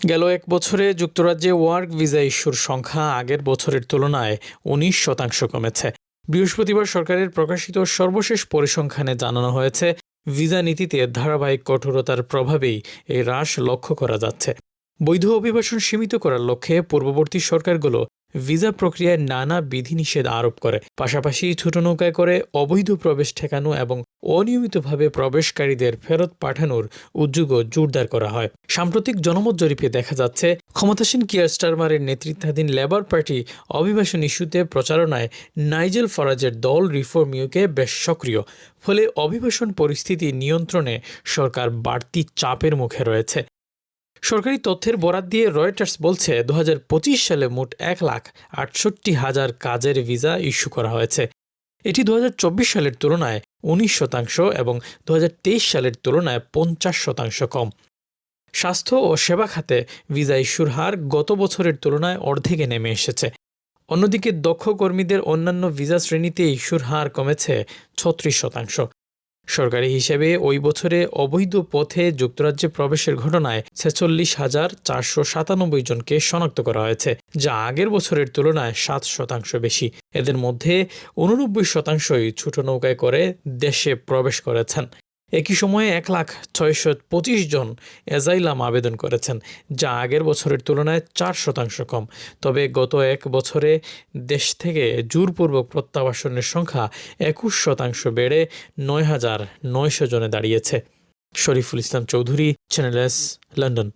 গেল এক বছরে যুক্তরাজ্যে ওয়ার্ক ভিসা ইস্যুর সংখ্যা আগের বছরের তুলনায় 19% কমেছে। বৃহস্পতিবার সরকারের প্রকাশিত সর্বশেষ পরিসংখ্যানে জানানো হয়েছে, ভিসা নীতিতে ধারাবাহিক কঠোরতার প্রভাবেই এই হ্রাস লক্ষ্য করা যাচ্ছে। বৈধ অভিবাসন সীমিত করার লক্ষ্যে পূর্ববর্তী সরকারগুলো ভিসা প্রক্রিয়ায় নানা বিধিনিষেধ আরোপ করে। পাশাপাশি ছোট নৌকায় করে অবৈধ প্রবেশ ঠেকানো এবং অনিয়মিতভাবে প্রবেশকারীদের ফেরত পাঠানোর উদ্যোগও জোরদার করা হয়। সাম্প্রতিক জনমত জরিপে দেখা যাচ্ছে, ক্ষমতাসীন কিয়ার স্টারমারের নেতৃত্বাধীন লেবার পার্টি অভিবাসন ইস্যুতে প্রচারণায় নাইজেল ফারাজের দল রিফর্ম ইউকে বেশ সক্রিয়। ফলে অভিবাসন পরিস্থিতি নিয়ন্ত্রণে সরকার বাড়তি চাপের মুখে রয়েছে। সরকারি তথ্যের বরাত দিয়ে রয়টার্স বলছে, 2025 সালে মোট 1,68,000 কাজের ভিসা ইস্যু করা হয়েছে। এটি 2024 সালের তুলনায় 19% এবং 2023 সালের তুলনায় 50% কম। স্বাস্থ্য ও সেবা খাতে ভিসা ইস্যুর হার গত বছরের তুলনায় অর্ধেকে নেমে এসেছে। অন্যদিকে দক্ষ কর্মীদের অন্যান্য ভিসা শ্রেণীতে ইস্যুর হার কমেছে 36%। সরকারি হিসেবে ওই বছরে অবৈধ পথে যুক্তরাজ্যে প্রবেশের ঘটনায় 46,497 জনকে শনাক্ত করা হয়েছে, যা আগের বছরের তুলনায় 7% বেশি। এদের মধ্যে 89%ই ছোট নৌকায় করে দেশে প্রবেশ করেছেন। একই সময়ে 1,625 জন অ্যাজাইলাম আবেদন করেছেন, যা আগের বছরের তুলনায় 4% কম। তবে গত এক বছরে দেশ থেকে জোরপূর্বক প্রত্যাবাসনের সংখ্যা 21% বেড়ে 9,900 জনে দাঁড়িয়েছে। Shariful Islam Chowdhury, channel S, London.